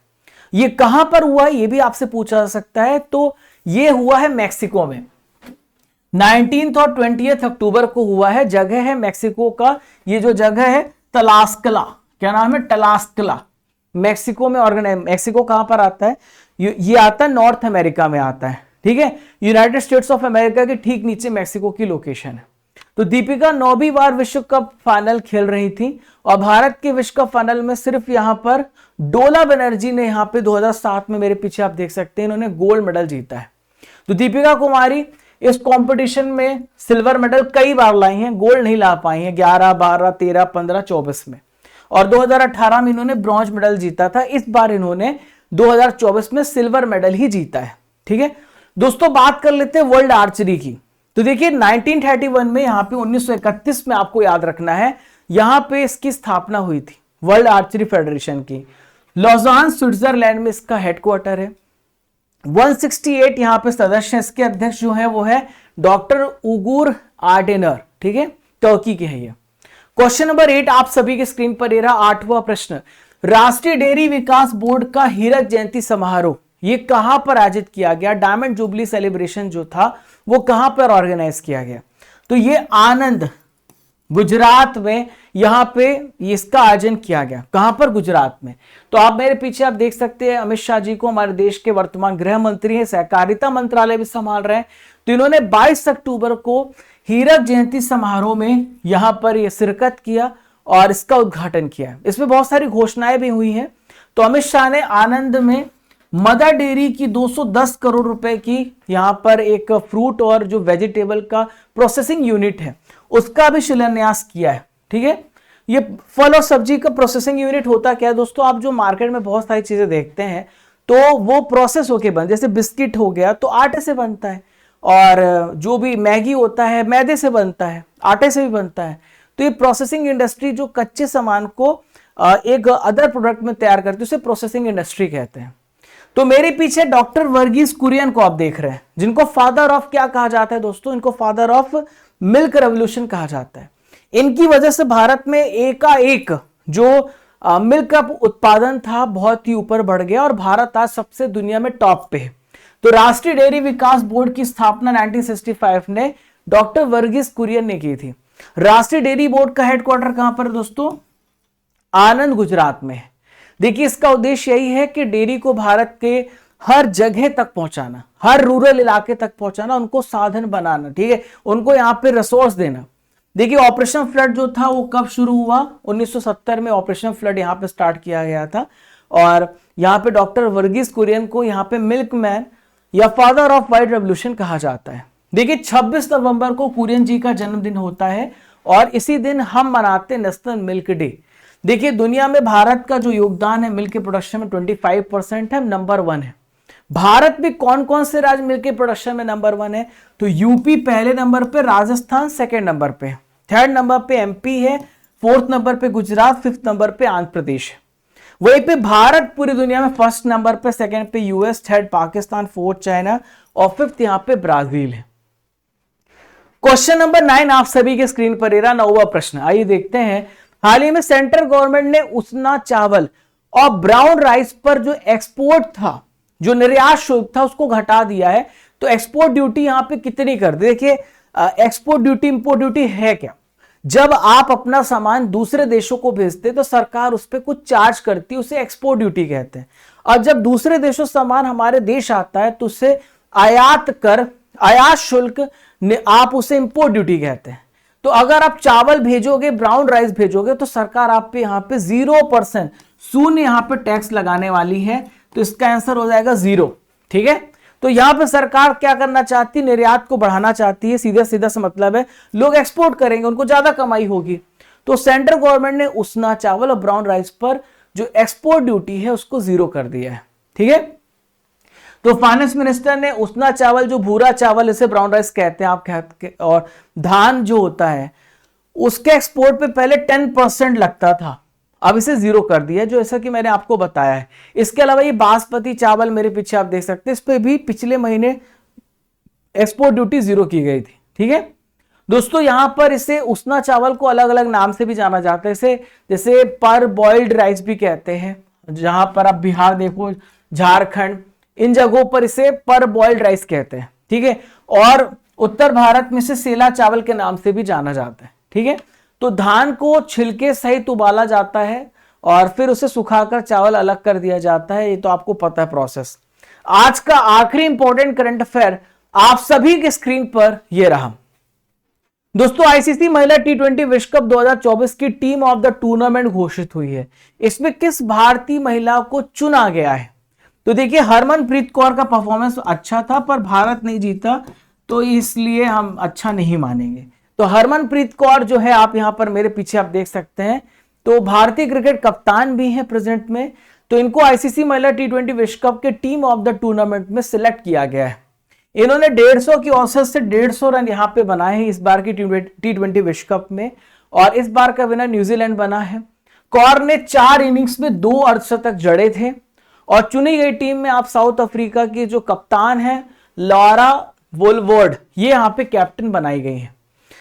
ये कहां पर हुआ है ये भी आपसे पूछा जा सकता है। तो ये हुआ है मैक्सिको में, 19 और 20 अक्टूबर को हुआ है। जगह है मैक्सिको का, ये जो जगह है तलास्कला, क्या नाम है? तलास्कला, मैक्सिको में ऑर्गेनाइज। मैक्सिको कहां पर आता है? ये आता है नॉर्थ अमेरिका में आता है। ठीक है, यूनाइटेड स्टेट्स ऑफ अमेरिका के ठीक नीचे मैक्सिको की लोकेशन है। तो दीपिका 9वीं बार विश्व कप फाइनल खेल रही थी और भारत के विश्व कप फाइनल में सिर्फ यहां पर डोला बनर्जी ने यहां पे 2007 में, मेरे पीछे आप देख सकते हैं, इन्होंने गोल्ड मेडल जीता है। तो दीपिका कुमारी इस कंपटीशन में सिल्वर मेडल कई बार लाई हैं, गोल्ड नहीं ला पाई हैं, 11, 12, 13, 15, 24 में। और 2018 में इन्होंने ब्रॉन्ज मेडल जीता था। इस बार इन्होंने 2024 में सिल्वर मेडल ही जीता है। ठीक है दोस्तों, बात कर लेते हैं वर्ल्ड आर्चरी की। तो देखिए 1931 में, यहां पे 1931 में आपको याद रखना है, यहां पे इसकी स्थापना हुई थी वर्ल्ड आर्चरी फेडरेशन की। लॉजान स्विट्जरलैंड में इसका हेडक्वार्टर है। 168 यहां पे सदस्य हैं। इसके अध्यक्ष जो है वो है डॉक्टर उगुर आर्डेनर, ठीक है, टर्की के हैं ये। क्वेश्चन नंबर 8 आप सभी के स्क्रीन पर ये रहा, 8वां प्रश्न। राष्ट्रीय डेयरी विकास बोर्ड का हीरक जयंती समारोह ये कहां पर आयोजित किया गया? डायमंड जुबली सेलिब्रेशन जो था वो कहां पर ऑर्गेनाइज किया गया? तो ये आनंद, गुजरात में यहां पे इसका आयोजन किया गया। कहां पर? गुजरात में। तो आप मेरे पीछे आप देख सकते हैं अमित शाह जी को, हमारे देश के वर्तमान गृह मंत्री हैं, सहकारिता मंत्रालय भी संभाल रहे हैं। तो इन्होंने 22 अक्टूबर को हीरक जयंती समारोह में यहां पर यह शिरकत किया और इसका उद्घाटन किया। इसमें बहुत सारी घोषणाएं भी हुई हैं। तो अमित शाह ने आनंद में मदर डेयरी की 210 करोड़ रुपए की यहां पर एक फ्रूट और जो वेजिटेबल का प्रोसेसिंग यूनिट है उसका भी शिलान्यास किया है, ठीक है। ये फल और सब्जी का प्रोसेसिंग यूनिट होता क्या है दोस्तों? आप जो मार्केट में बहुत सारी चीजें देखते हैं तो वो प्रोसेस होके बन, जैसे बिस्किट हो गया तो आटे से बनता है, और जो भी मैगी होता है मैदे से बनता है, आटे से भी बनता है। तो ये प्रोसेसिंग इंडस्ट्री जो कच्चे सामान को एक अदर प्रोडक्ट में तैयार करती है उसे प्रोसेसिंग इंडस्ट्री कहते हैं। तो मेरे पीछे डॉक्टर वर्गीस कुरियन को आप देख रहे हैं, जिनको फादर ऑफ क्या कहा जाता है दोस्तों? इनको फादर ऑफ मिल्क रेवोल्यूशन कहा जाता है। इनकी वजह से भारत में एकाएक जो मिल्क का उत्पादन था बहुत ही ऊपर बढ़ गया और भारत आज सबसे दुनिया में टॉप पे है। तो राष्ट्रीय डेयरी विकास बोर्ड की स्थापना 1965 ने डॉक्टर वर्गीस कुरियन ने की थी। राष्ट्रीय डेयरी बोर्ड का हेडक्वार्टर कहां पर दोस्तों? आनंद, गुजरात में है। देखिए इसका उद्देश्य यही है कि डेयरी को भारत के हर जगह तक पहुंचाना, हर रूरल इलाके तक पहुंचाना, उनको साधन बनाना, ठीक है, उनको यहां पे रिसोर्स देना। देखिए ऑपरेशन फ्लड जो था वो कब शुरू हुआ? 1970 में ऑपरेशन फ्लड यहां पे स्टार्ट किया गया था और यहां पे डॉक्टर वर्गीस कुरियन को यहां पे मिल्क मैन या फादर ऑफ व्हाइट रेवोल्यूशन कहा जाता है। देखिए 26 नवंबर को कुरियन जी का जन्मदिन होता है और इसी दिन हम मनाते हैं नेशनल मिल्क डे। देखिए दुनिया में भारत का जो योगदान है मिल्क के प्रोडक्शन में 25% है, नंबर 1 है। भारत में कौन कौन से राज्य मिल्क के प्रोडक्शन में नंबर 1 है? तो यूपी पहले नंबर पे, राजस्थान सेकेंड नंबर पे, थर्ड नंबर पे एमपी है, फोर्थ नंबर पे गुजरात, फिफ्थ नंबर पे आंध्र प्रदेश है। वहीं पे भारत पूरी दुनिया में फर्स्ट नंबर पे, सेकेंड पे US, third Pakistan, fourth China और फिफ्थ यहां पे ब्राजील है। क्वेश्चन नंबर 9 आप सभी के स्क्रीन पर रहा, 9वां प्रश्न। आइए देखते हैं। हाल ही में सेंट्रल गवर्नमेंट ने उसना चावल और ब्राउन राइस पर जो एक्सपोर्ट था, जो निर्यात शुल्क था, उसको घटा दिया है। तो एक्सपोर्ट ड्यूटी यहां पे कितनी कर दी? देखिए एक्सपोर्ट ड्यूटी, इंपोर्ट ड्यूटी है क्या? जब आप अपना सामान दूसरे देशों को भेजते तो सरकार उस पर कुछ चार्ज करती है, उसे एक्सपोर्ट ड्यूटी कहते हैं। और जब दूसरे देशों से सामान हमारे देश आता है तो उसे आयात कर, आयात शुल्क, आप उसे इंपोर्ट ड्यूटी कहते हैं। तो अगर आप चावल भेजोगे, ब्राउन राइस भेजोगे तो सरकार आप पे यहाँ पे 0%, शून्य यहाँ पे टैक्स लगाने वाली है। तो इसका आंसर हो जाएगा 0, ठीक है। तो यहां पे सरकार क्या करना चाहती है? निर्यात को बढ़ाना चाहती है। सीधा सीधा सा मतलब है लोग एक्सपोर्ट करेंगे, उनको ज्यादा कमाई होगी। तो सेंट्रल गवर्नमेंट ने उसना चावल और ब्राउन राइस पर जो एक्सपोर्ट ड्यूटी है उसको 0 कर दिया है, ठीक है। तो फाइनेंस मिनिस्टर ने उसना चावल, जो भूरा चावल इसे ब्राउन राइस कहते हैं आप कहते, और धान जो होता है उसके एक्सपोर्ट पे पहले 10% लगता था, अब इसे 0 कर दिया, जो ऐसा कि मैंने आपको बताया है। इसके अलावा ये बासमती चावल मेरे पीछे आप देख सकते हैं, इस पे भी पिछले महीने एक्सपोर्ट ड्यूटी 0 की गई थी, ठीक है दोस्तों। यहां पर इसे उसना चावल को अलग अलग नाम से भी जाना जाता है, इसे जैसे पर बॉइल्ड राइस भी कहते हैं। जहां पर आप बिहार देखो, झारखंड, इन जगहों पर इसे पर बॉइल्ड राइस कहते हैं, ठीक है। और उत्तर भारत में इसे सेला चावल के नाम से भी जाना जाता है, ठीक है। तो धान को छिलके सहित उबाला जाता है और फिर उसे सुखाकर चावल अलग कर दिया जाता है, ये तो आपको पता है प्रोसेस। आज का आखिरी इंपॉर्टेंट करंट अफेयर आप सभी के स्क्रीन पर यह रहा दोस्तों। आईसीसी महिला T20 विश्व कप 2024 की टीम ऑफ द टूर्नामेंट घोषित हुई है। इसमें किस भारतीय महिला को चुना गया है? तो देखिए हरमनप्रीत कौर का परफॉर्मेंस अच्छा था पर भारत नहीं जीता, तो इसलिए हम अच्छा नहीं मानेंगे। तो हरमनप्रीत कौर जो है, आप यहां पर मेरे पीछे आप देख सकते हैं, तो भारतीय क्रिकेट कप्तान भी हैं प्रेजेंट में। तो इनको आईसीसी महिला T20 विश्व कप के टीम ऑफ द टूर्नामेंट में सिलेक्ट किया गया है। इन्होंने 150 की औसत से 150 रन यहां पे बनाए हैं इस बार की T20 विश्व कप में, और इस बार का विनर न्यूजीलैंड बना है। कौर ने 4 इनिंग्स में 2 अर्धशतक जड़े थे, और चुनी गई टीम में आप साउथ अफ्रीका के जो कप्तान है लॉरा वोलवर्ड, ये यहां पे कैप्टन बनाई गई है।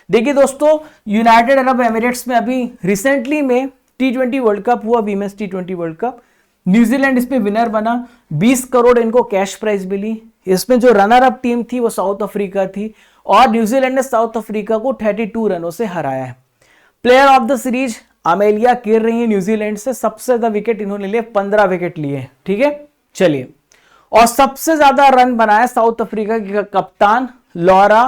देखिए दोस्तों, यूनाइटेड अरब एमिरेट्स में अभी रिसेंटली में T20 वर्ल्ड कप हुआ, women's T20 world cup, New Zealand इसमें विनर बना, 20 करोड़ इनको कैश प्राइज मिली। इसमें जो रनर अप टीम थी वो साउथ अफ्रीका थी, और न्यूजीलैंड ने साउथ अफ्रीका को 32 रनों से हराया है। Player of the series Amelia Kerr रही है न्यूजीलैंड से, सबसे ज्यादा विकेट इन्होंने लिए, 15 विकेट लिए। ठीक है, चलिए, और सबसे ज्यादा रन बनाया साउथ अफ्रीका के कप्तान लॉरा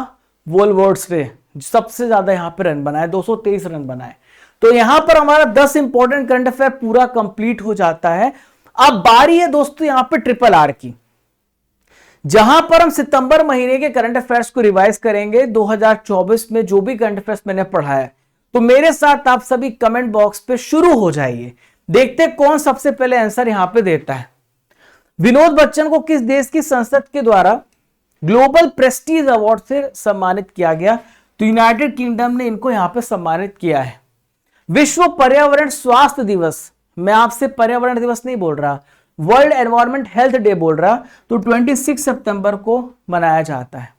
वोलवर्ड्स ने, सबसे ज्यादा यहां पे रन बनाए, 223 रन बनाए। तो यहां पर हमारा 10 इंपॉर्टेंट करंट अफेयर पूरा कंप्लीट हो जाता है। अब बारी है दोस्तों यहां पे ट्रिपल आर की, जहां पर हम सितंबर महीने के करंट अफेयर्स को रिवाइज करेंगे 2024 में, जो भी करंट अफेयर्स मैंने पढ़ा है। तो मेरे साथ आप सभी कमेंट बॉक्स पे शुरू हो जाइए, देखते कौन सबसे पहले आंसर यहां पे देता है। विनोद बच्चन को किस देश की संसद के द्वारा ग्लोबल प्रेस्टीज अवार्ड से सम्मानित किया गया? तो यूनाइटेड किंगडम ने इनको यहां पे सम्मानित किया है। विश्व पर्यावरण स्वास्थ्य दिवस, मैं आपसे पर्यावरण दिवस नहीं बोल रहा, वर्ल्ड एनवायरमेंट हेल्थ डे बोल रहा, तो 26 सितंबर को मनाया जाता है।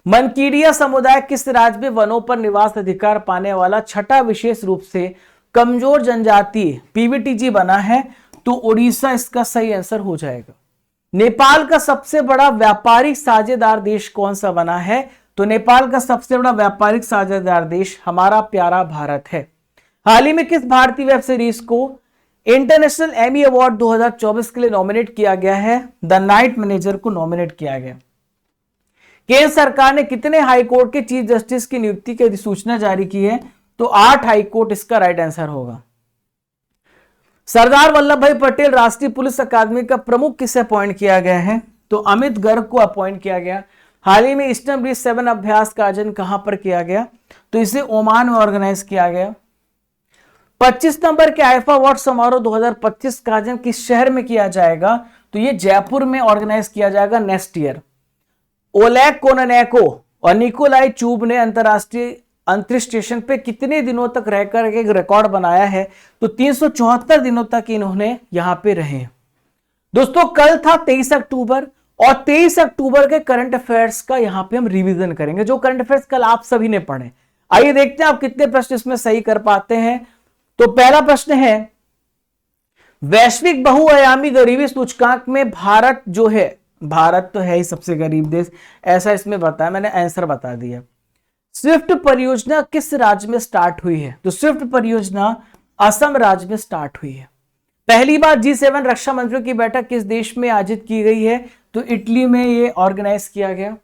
मनकीरिया समुदाय किस राज्य में वनों पर निवास अधिकार पाने वाला छठा विशेष रूप से कमजोर जनजाति पीवीटीजी बना है? तो उड़ीसा इसका सही आंसर हो जाएगा। नेपाल का सबसे बड़ा व्यापारिक साझेदार देश कौन सा बना है? तो नेपाल का सबसे बड़ा व्यापारिक साझेदार देश हमारा प्यारा भारत है। हाल ही में किस भारतीय वेब सीरीज को इंटरनेशनल एमी अवार्ड 2024 के लिए नॉमिनेट किया गया है? द नाइट मैनेजर को नॉमिनेट किया गया। केंद्र सरकार ने कितने हाईकोर्ट के चीफ जस्टिस की नियुक्ति की अधिसूचना जारी की है? तो 8 हाईकोर्ट इसका राइट आंसर होगा। सरदार वल्लभ भाई पटेल राष्ट्रीय पुलिस अकादमी का प्रमुख किसे अपॉइंट किया गया है? तो अमित गर्ग को अपॉइंट किया गया। हाल ही में ईस्टर्न ब्रिज 7 अभ्यास का आयोजन कहां पर किया गया? तो इसे ओमान में ऑर्गेनाइज किया गया। 25 नंबर के आईफा अवार्ड समारोह 2025 का आयोजन किस शहर में किया जाएगा? तो ये जयपुर में ऑर्गेनाइज किया जाएगा नेक्स्ट ईयर। ओलेग कोननेको और निकोलाई चूब ने अंतरराष्ट्रीय अंतरिक्ष स्टेशन पे कितने दिनों तक रहकर एक रिकॉर्ड बनाया है? तो 374 दिनों तक इन्होंने यहां पे रहे। दोस्तों कल था 23 अक्टूबर, और 23 अक्टूबर के करंट अफेयर्स का यहां पे हम रिवीजन करेंगे, जो करंट अफेयर्स कल आप सभी ने पढ़े। आइए देखते हैं आप कितने प्रश्न इसमें सही कर पाते हैं। तो पहला प्रश्न है, वैश्विक बहुआयामी गरीबी सूचकांक में भारत जो है, भारत तो है ही सबसे गरीब देश, ऐसा इसमें बताया, मैंने आंसर बता दिया। स्विफ्ट परियोजना किस राज्य में स्टार्ट हुई है? तो स्विफ्ट परियोजना असम राज्य में स्टार्ट हुई है। पहली बार G7 रक्षा मंत्रियों की बैठक किस देश में आयोजित की गई है? तो इटली में ये ऑर्गेनाइज किया गया।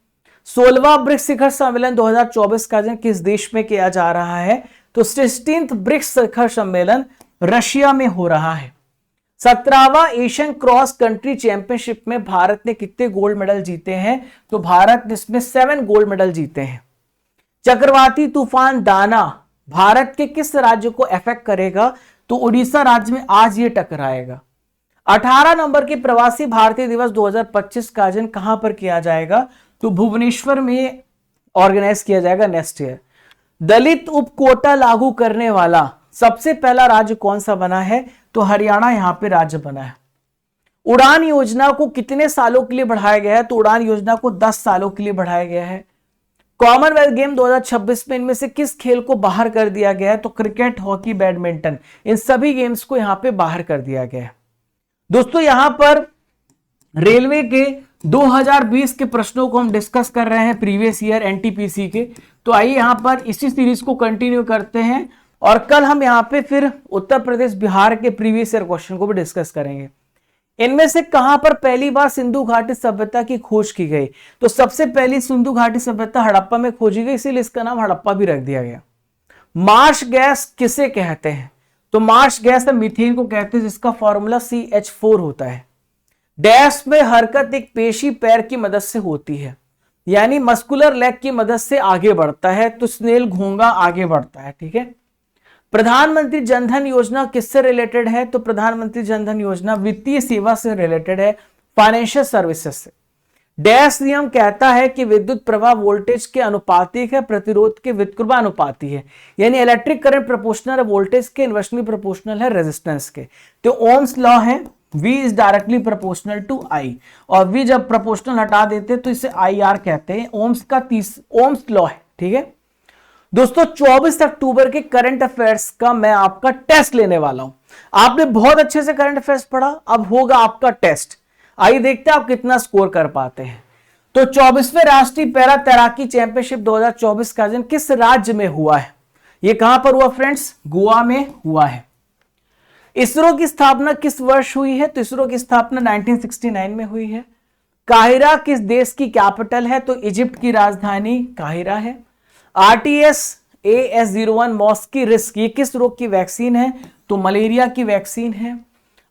16वां ब्रिक्स शिखर सम्मेलन 2024 का आयोजन किस देश में किया जा रहा है? तो 16th ब्रिक्स शिखर सम्मेलन रशिया में हो रहा है। 17वां एशियन क्रॉस कंट्री चैंपियनशिप में भारत ने कितने गोल्ड मेडल जीते हैं? तो भारत ने इसमें 7 गोल्ड मेडल जीते हैं। चक्रवाती तूफान दाना भारत के किस राज्य को अफेक्ट करेगा? तो उड़ीसा राज्य में आज ये टकराएगा। 18 नंबर के प्रवासी भारतीय दिवस 2025 का आयोजन कहां पर किया जाएगा? तो भुवनेश्वर में ऑर्गेनाइज किया जाएगा नेक्स्ट ईयर। दलित उप कोटा लागू करने वाला सबसे पहला राज्य कौन सा बना है? तो हरियाणा यहां पे राज्य बना है। उड़ान योजना को कितने सालों के लिए बढ़ाया गया है? तो उड़ान योजना को 10 सालों के लिए बढ़ाया गया है। कॉमनवेल्थ गेम 2026 में इनमें से किस खेल को बाहर कर दिया गया है? तो क्रिकेट, हॉकी, बैडमिंटन, इन सभी गेम्स को यहां पे बाहर कर दिया गया है। दोस्तों यहां पर रेलवे के 2020 के प्रश्नों को हम डिस्कस कर रहे हैं, प्रीवियस ईयर एनटीपीसी के। तो आइए यहां पर इसी सीरीज को कंटिन्यू करते हैं, और कल हम यहां पे फिर उत्तर प्रदेश बिहार के प्रीवियस ईयर क्वेश्चन को भी डिस्कस करेंगे। इनमें से कहां पर पहली बार सिंधु घाटी सभ्यता की खोज की गई? तो सबसे पहली सिंधु घाटी सभ्यता हड़प्पा में खोजी गई, इसीलिए इसका नाम हड़प्पा भी रख दिया गया। मार्श गैस किसे कहते हैं? तो मार्श गैस मीथेन को कहते हैं, जिसका फॉर्मूला CH4 होता है। डैश में हरकत एक पेशी पैर की मदद से होती है, यानी मस्कुलर लेग की मदद से आगे बढ़ता है, तो स्नेल घोंगा आगे बढ़ता है। ठीक है। प्रधानमंत्री जनधन योजना किससे रिलेटेड है? तो प्रधानमंत्री जनधन योजना वित्तीय सेवा से रिलेटेड है, फाइनेंशियल सर्विसेज से। डैश नियम कहता है कि विद्युत प्रवाह वोल्टेज के अनुपातिक है, प्रतिरोध के व्युत्क्रमानुपाती है, यानी इलेक्ट्रिक करंट प्रोपोर्शनल है वोल्टेज के, इनवर्सली प्रोपोर्शनल है रेजिस्टेंस के। तो ओम्स लॉ है V is directly proportional to I, और V जब प्रोपोर्शनल हटा देते हैं तो इसे IR कहते हैं। ओम्स लॉ है, ठीक है दोस्तों। 24 अक्टूबर के करंट अफेयर्स का मैं आपका टेस्ट लेने वाला हूं। आपने बहुत अच्छे से करंट अफेयर्स पढ़ा, अब होगा आपका टेस्ट। आइए देखते हैं आप कितना स्कोर कर पाते हैं। तो 24वें राष्ट्रीय पैरा तैराकी चैंपियनशिप 2024 का आयोजन किस राज्य में हुआ है? ये कहां पर हुआ फ्रेंड्स? गोवा में हुआ है। इसरो की स्थापना किस वर्ष हुई है? तो इसरो की स्थापना 1969 में हुई है। काहिरा किस देश की कैपिटल है? तो इजिप्ट की राजधानी काहिरा है। RTS AS01 मॉस्की रिस्क ये किस रोग की वैक्सीन है? तो मलेरिया की वैक्सीन है।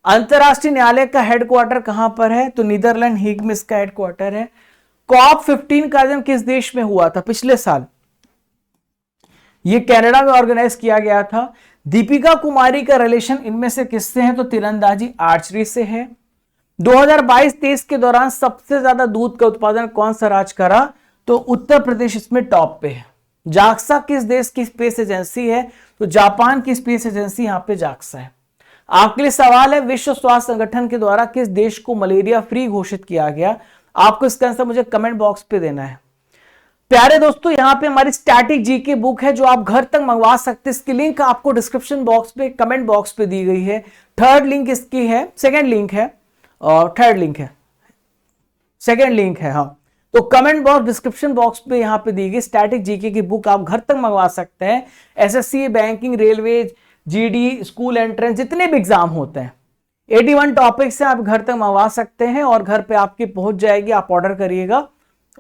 अंतरराष्ट्रीय न्यायालय का हेडक्वार्टर कहां पर है? तो नीदरलैंड हेग में इसका हेडक्वार्टर है। COP15 का आयोजन किस देश में हुआ था पिछले साल? ये कनाडा में ऑर्गेनाइज किया गया था। दीपिका कुमारी का रिलेशन इनमें से किससे है? तो तीरंदाजी आर्चरी से है। 2022-23 के दौरान सबसे ज्यादा दूध का उत्पादन कौन सा राज्य करा? तो उत्तर प्रदेश इसमें टॉप पे है। जाक्सा किस देश की स्पेस एजेंसी है? तो जापान की स्पेस एजेंसी यहां पे जाक्सा है। आपके लिए सवाल है, विश्व स्वास्थ्य संगठन के द्वारा किस देश को मलेरिया फ्री घोषित किया गया? आपको इसका आंसर मुझे कमेंट बॉक्स पे देना है। प्यारे दोस्तों, यहाँ पे हमारी स्टैटिक जीके बुक है जो आप घर तक मंगवा सकते हैं। इसकी लिंक आपको डिस्क्रिप्शन बॉक्स पे, कमेंट बॉक्स पे दी गई है। थर्ड लिंक इसकी है, सेकेंड लिंक है और थर्ड लिंक है, सेकेंड लिंक है। हाँ, तो कमेंट बॉक्स, डिस्क्रिप्शन बॉक्स पे यहाँ पे दी गई स्टैटिक जीके की बुक आप घर तक मंगवा सकते हैं। SSC, banking, railway, GD, school entrance, जितने भी एग्जाम होते हैं 81 टॉपिक्स हैं, आप घर तक मंगवा सकते हैं और घर पे आपकी पहुंच जाएगी। आप ऑर्डर करिएगा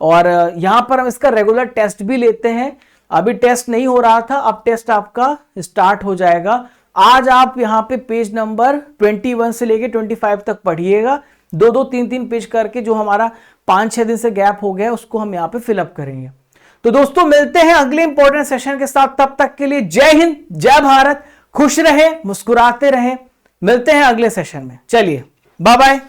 और यहां पर हम इसका रेगुलर टेस्ट भी लेते हैं। अभी टेस्ट नहीं हो रहा था, अब टेस्ट आपका स्टार्ट हो जाएगा। आज आप यहाँ पे पेज नंबर 21 से लेके 25 तक पढ़िएगा। 2-2, 3-3 पेज करके जो हमारा 5-6 दिन से गैप हो गया उसको हम यहाँ पे फिलअप करेंगे। तो दोस्तों मिलते हैं अगले इंपॉर्टेंट सेशन के साथ। तब तक के लिए जय हिंद, जय भारत, खुश रहे, मुस्कुराते रहे। मिलते हैं अगले सेशन में। चलिए, बाय बाय।